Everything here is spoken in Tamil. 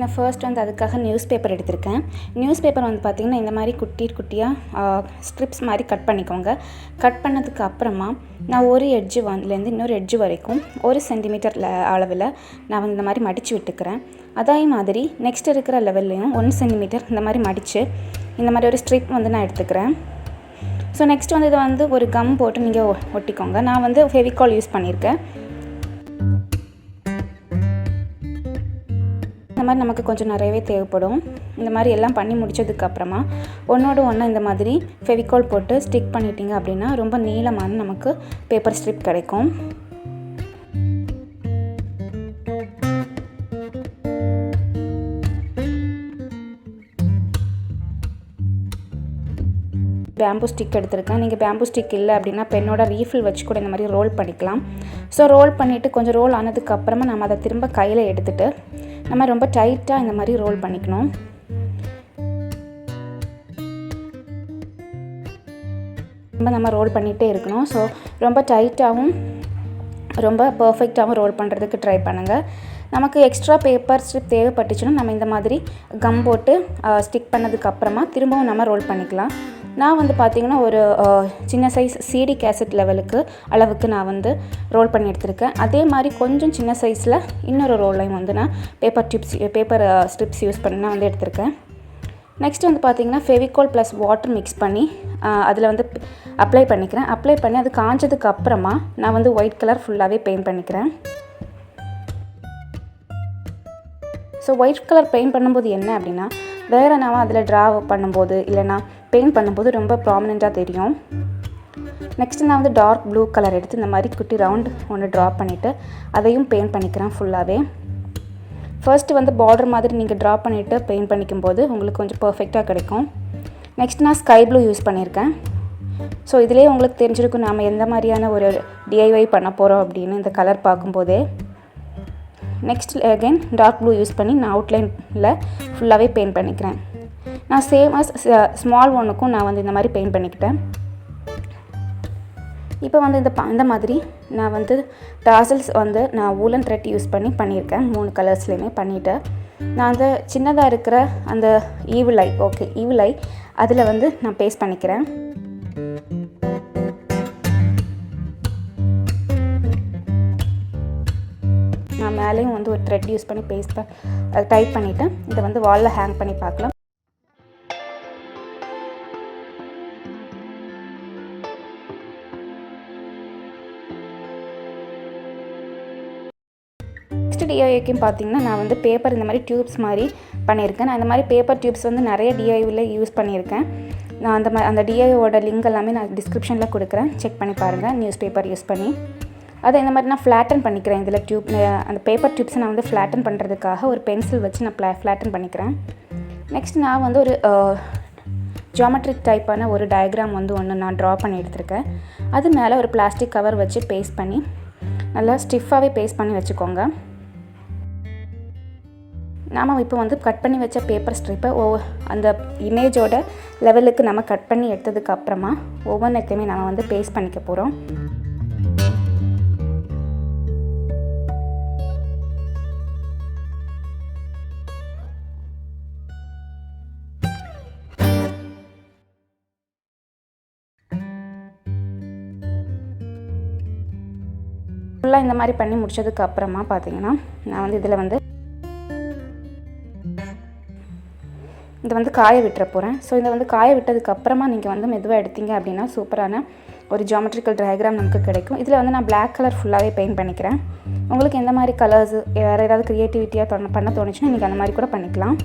நான் ஃபர்ஸ்ட் வந்து அதுக்காக நியூஸ் பேப்பர் எடுத்திருக்கேன். நியூஸ் பேப்பர் வந்து பார்த்திங்கன்னா இந்த மாதிரி குட்டியாக ஸ்ட்ரிப்ஸ் மாதிரி கட் பண்ணிக்கோங்க. கட் பண்ணதுக்கு அப்புறமா நான் ஒரு எட்ஜு இதுலேருந்து இன்னொரு எட்ஜு வரைக்கும் 1 சென்டிமீட்டர் அளவில் நான் வந்து இந்த மாதிரி மடித்து விட்டுக்கிறேன். அதே மாதிரி நெக்ஸ்ட் இருக்கிற லெவல்லையும் 1 சென்டிமீட்டர் இந்த மாதிரி மடித்து இந்த மாதிரி ஒரு ஸ்ட்ரிப் வந்து நான் எடுத்துக்கிறேன். ஸோ நெக்ஸ்ட் வந்து இதை வந்து ஒரு கம் போட்டு நீங்கள் ஒட்டிக்கோங்க. நான் வந்து ஃபெவிகால் யூஸ் பண்ணியிருக்கேன். இந்த மாதிரி நமக்கு கொஞ்சம் நிறையவே தேவைப்படும். இந்த மாதிரி எல்லாம் பண்ணி முடித்ததுக்கப்புறமா ஒன்றோடு ஒன்றா இந்த மாதிரி ஃபெவிகால் போட்டு ஸ்டிக் பண்ணிட்டீங்க அப்படின்னா ரொம்ப நீளமான நமக்கு பேப்பர் ஸ்ட்ரிப் கிடைக்கும். பேம்பு ஸ்டிக் எடுத்திருக்கேன். நீங்கள் பேம்பு ஸ்டிக் இல்லை அப்படின்னா பெண்ணோட ரீஃபில் வச்சு கூட இந்த மாதிரி ரோல் பண்ணிக்கலாம். ஸோ ரோல் பண்ணிவிட்டு கொஞ்சம் ரோல் ஆனதுக்கப்புறமா நம்ம அதை திரும்ப கையில் எடுத்துகிட்டு நம்ம ரொம்ப டைட்டாக இந்த மாதிரி ரோல் பண்ணிக்கணும். நம்ம ரோல் பண்ணிகிட்டே இருக்கணும். ஸோ ரொம்ப டைட்டாகவும் ரொம்ப பர்ஃபெக்டாகவும் ரோல் பண்ணுறதுக்கு ட்ரை பண்ணுங்கள். நமக்கு எக்ஸ்ட்ரா பேப்பர் ஸ்ட்ரிப் தேவைப்பட்டுச்சுன்னா நம்ம இந்த மாதிரி கம் போட்டு ஸ்டிக் பண்ணதுக்கப்புறமா திரும்பவும் நம்ம ரோல் பண்ணிக்கலாம். நான் வந்து பார்த்திங்கன்னா ஒரு சின்ன சைஸ் சிடி கேசட் அளவுக்கு நான் வந்து ரோல் பண்ணி எடுத்திருக்கேன். அதே மாதிரி கொஞ்சம் சின்ன சைஸில் இன்னொரு ரோலையும் வந்து நான் பேப்பர் ஸ்ட்ரிப்ஸ் யூஸ் பண்ணி நான் வந்து எடுத்திருக்கேன். நெக்ஸ்ட் வந்து பார்த்திங்கன்னா ஃபெவிகால் ப்ளஸ் வாட்டர் மிக்ஸ் பண்ணி அதில் வந்து அப்ளை பண்ணிக்கிறேன். அப்ளை பண்ணி அது காஞ்சதுக்கு அப்புறமா நான் வந்து ஒயிட் கலர் ஃபுல்லாகவே பெயிண்ட் பண்ணிக்கிறேன். ஸோ ஒயிட் கலர் பெயிண்ட் பண்ணும்போது என்ன அப்படின்னா வேறு நான் அதில் ட்ரா பண்ணும்போது இல்லைனா பெயிண்ட் பண்ணும்போது ரொம்ப ப்ராமினெண்ட்டாக தெரியும். நெக்ஸ்ட்டு நான் வந்து டார்க் ப்ளூ கலர் எடுத்து இந்த மாதிரி குட்டி ரவுண்ட் ஒன்று ட்ரா பண்ணிவிட்டு அதையும் பெயிண்ட் பண்ணிக்கிறேன் ஃபுல்லாகவே. ஃபர்ஸ்ட்டு வந்து பார்டர் மாதிரி நீங்கள் ட்ரா பண்ணிவிட்டு பெயிண்ட் பண்ணிக்கும்போது உங்களுக்கு கொஞ்சம் பர்ஃபெக்டாக கிடைக்கும். நெக்ஸ்ட் நான் ஸ்கை ப்ளூ யூஸ் பண்ணியிருக்கேன். ஸோ இதிலே உங்களுக்கு தெரிஞ்சிருக்கும் நாம் எந்த மாதிரியான ஒரு டிஐஒய் பண்ண போகிறோம் அப்படின்னு இந்த கலர் பார்க்கும்போதே. Next again dark blue use பண்ணி நான் அவுட்லைனில் ஃபுல்லாகவே பெயிண்ட் பண்ணிக்கிறேன். நான் சேம் அஸ் ஸ்மால் ஒன்றுக்கும் நான் வந்து இந்த மாதிரி பெயிண்ட் பண்ணிக்கிட்டேன். இப்போ வந்து இந்த மாதிரி நான் வந்து டாசல்ஸ் வந்து நான் வூலன் த்ரெட் யூஸ் பண்ணியிருக்கேன். 3 கலர்ஸ்லேயுமே பண்ணிவிட்டு நான் அந்த சின்னதாக இருக்கிற அந்த ஈவில் ஐ அதில் வந்து நான் பேஸ்ட் பண்ணிக்கிறேன். நான் மேலேயும் வந்து ஒரு த்ரெட் யூஸ் பண்ணி டைட் பண்ணிவிட்டு இதை வந்து வாலில் ஹேங் பண்ணி பார்க்கலாம். நெக்ஸ்ட் டிஐஒய்க்கும் பார்த்தீங்கன்னா நான் வந்து பேப்பர் இந்த மாதிரி டியூப்ஸ் மாதிரி பண்ணியிருக்கேன். நான் இந்த மாதிரி பேப்பர் டியூப்ஸ் வந்து நிறைய டிஐவில் யூஸ் பண்ணியிருக்கேன். நான் அந்த டிஐயோட லிங்க் எல்லாமே நான் டிஸ்கிரிப்ஷனில் கொடுக்குறேன், செக் பண்ணி பாருங்கள். நியூஸ் பேப்பர் யூஸ் பண்ணி அதை இந்த மாதிரி நான் ஃப்ளாட்டன் பண்ணிக்கிறேன். இதில் அந்த பேப்பர் டியூப்ஸை நான் வந்து ஃப்ளாட்டன் பண்ணுறதுக்காக ஒரு பென்சில் வச்சு நான் ஃப்ளாட்டன் பண்ணிக்கிறேன். நெக்ஸ்ட் நான் வந்து ஒரு ஜியோமெட்ரிக் டைப்பான ஒரு டயக்ராம் வந்து ஒன்று நான் ட்ரா பண்ணி எடுத்திருக்கேன். அது மேலே ஒரு பிளாஸ்டிக் கவர் வச்சு பேஸ்ட் பண்ணி நல்லா ஸ்டிஃபாகவே பேஸ்ட் பண்ணி வச்சுக்கோங்க. நாம் இப்போ வந்து கட் பண்ணி வச்ச பேப்பர் ஸ்ட்ரிப்பை அந்த இமேஜோட லெவலுக்கு நம்ம கட் பண்ணி எடுத்ததுக்கு அப்புறமா ஒவ்வொன்றைத்தையுமே நம்ம வந்து பேஸ்ட் பண்ணிக்க போகிறோம். ஃபுல்லாக இந்த மாதிரி பண்ணி முடிச்சதுக்கு அப்புறமா பார்த்தீங்கன்னா நான் வந்து இதில் வந்து இதை வந்து காய விட்டுற போகிறேன். ஸோ இதை வந்து காய விட்டதுக்கப்புறமா நீங்கள் வந்து மெதுவாக எடுத்தீங்க அப்படின்னா சூப்பரான ஒரு ஜியோமெட்ரிக்கல் டயக்ராம் நமக்கு கிடைக்கும். இதில் வந்து நான் பிளாக் கலர் ஃபுல்லாகவே பெயிண்ட் பண்ணிக்கிறேன். உங்களுக்கு எந்த மாதிரி கலர்ஸ் வேறு ஏதாவது க்ரியேட்டிவிட்டியாக பண்ண தோணுச்சுன்னா நீங்கள் அந்த மாதிரி கூட பண்ணிக்கலாம்.